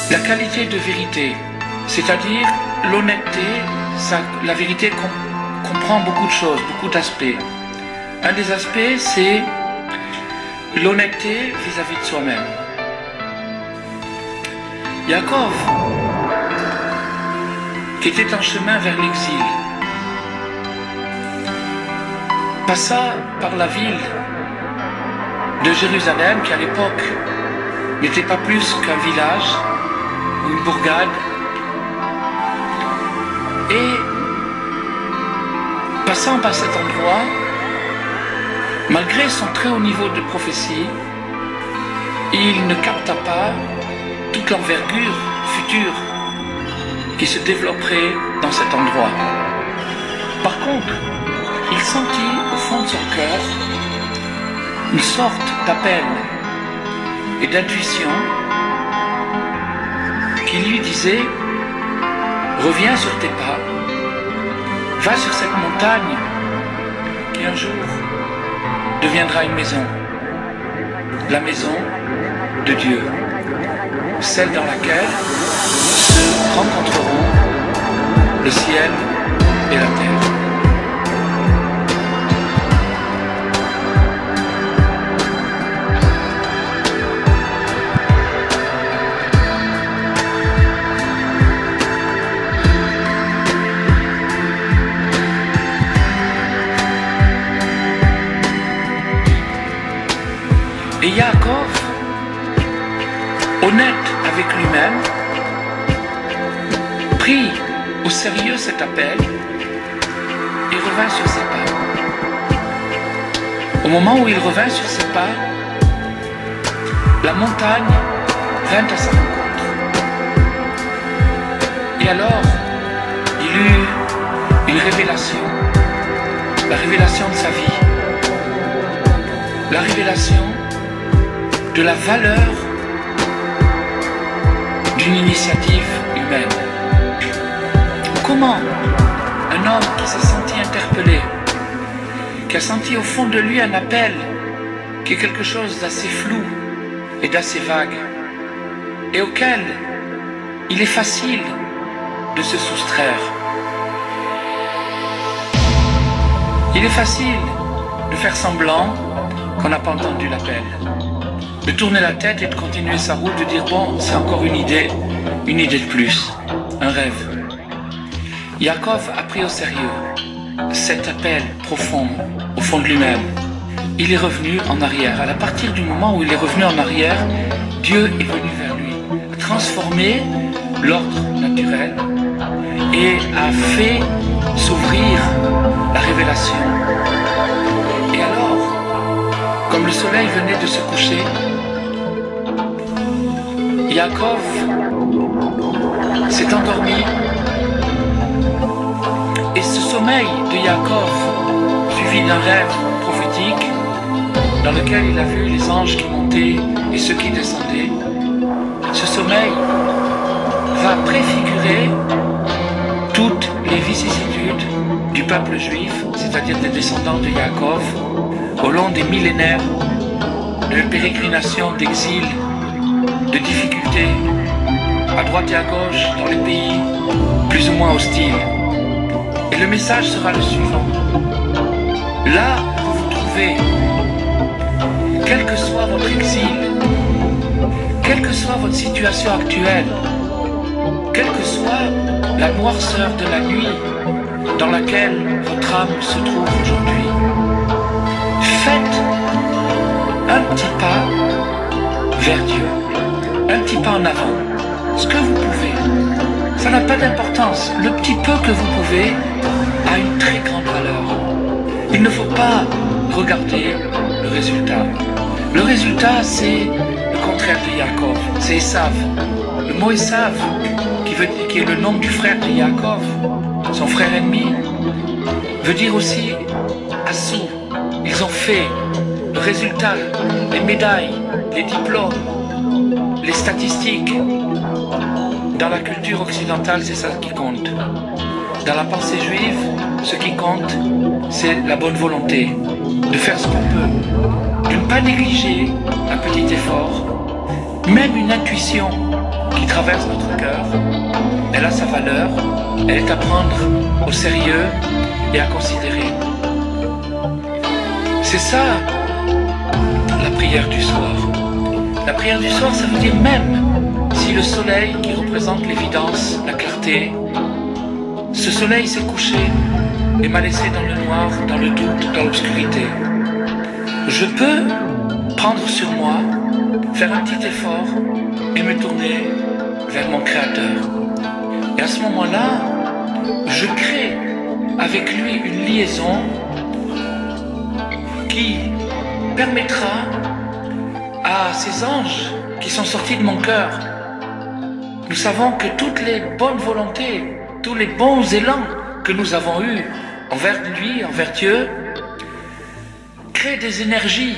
La qualité de vérité, c'est-à-dire l'honnêteté, la vérité comprend beaucoup de choses, beaucoup d'aspects. Un des aspects, c'est l'honnêteté vis-à-vis de soi-même. Jacob, qui était en chemin vers l'exil, passa par la ville de Jérusalem, qui à l'époque n'était pas plus qu'un village, une bourgade, et passant par cet endroit, malgré son très haut niveau de prophétie, il ne capta pas toute l'envergure future qui se développerait dans cet endroit. Par contre, il sentit au fond de son cœur une sorte d'appel et d'intuition qui lui disait « Reviens sur tes pas, va sur cette montagne qui un jour deviendra une maison, la maison de Dieu, celle dans laquelle se rencontreront le ciel et la terre. » Et Jacob, honnête avec lui-même, prit au sérieux cet appel et revint sur ses pas. Au moment où il revint sur ses pas, la montagne vint à sa rencontre. Et alors, il eut une révélation, la révélation de sa vie, la révélation de la valeur d'une initiative humaine. Comment un homme qui s'est senti interpellé, qui a senti au fond de lui un appel, qui est quelque chose d'assez flou et d'assez vague, et auquel il est facile de se soustraire. Il est facile de faire semblant qu'on n'a pas entendu l'appel, de tourner la tête et de continuer sa route, de dire bon, c'est encore une idée de plus, un rêve. Jacob a pris au sérieux cet appel profond au fond de lui-même. Il est revenu en arrière. À partir du moment où il est revenu en arrière, Dieu est venu vers lui, a transformé l'ordre naturel et a fait s'ouvrir la révélation. Et alors, comme le soleil venait de se coucher, Jacob s'est endormi et ce sommeil de Jacob, suivi d'un rêve prophétique dans lequel il a vu les anges qui montaient et ceux qui descendaient, ce sommeil va préfigurer toutes les vicissitudes du peuple juif, c'est-à-dire des descendants de Jacob, au long des millénaires de pérégrination, d'exil, de difficultés, à droite et à gauche, dans les pays plus ou moins hostiles. Et le message sera le suivant. Là où vous vous trouvez, quel que soit votre exil, quelle que soit votre situation actuelle, quelle que soit la noirceur de la nuit dans laquelle votre âme se trouve aujourd'hui, faites pas en avant. Ce que vous pouvez, ça n'a pas d'importance. Le petit peu que vous pouvez a une très grande valeur. Il ne faut pas regarder le résultat. Le résultat, c'est le contraire de Yaakov, c'est Esav. Le mot Esav, qui est le nom du frère de Yaakov, son frère ennemi, veut dire aussi Assou. Ils ont fait le résultat, les médailles, les diplômes, les statistiques. Dans la culture occidentale, c'est ça qui compte. Dans la pensée juive, ce qui compte, c'est la bonne volonté, de faire ce qu'on peut, de ne pas négliger un petit effort, même une intuition qui traverse notre cœur. Elle a sa valeur, elle est à prendre au sérieux et à considérer. C'est ça, la prière du soir. La prière du soir, ça veut dire même si le soleil qui représente l'évidence, la clarté, ce soleil s'est couché et m'a laissé dans le noir, dans le doute, dans l'obscurité. Je peux prendre sur moi, faire un petit effort et me tourner vers mon Créateur. Et à ce moment-là, je crée avec lui une liaison qui permettra à ces anges qui sont sortis de mon cœur. Nous savons que toutes les bonnes volontés, tous les bons élans que nous avons eus envers lui, envers Dieu, créent des énergies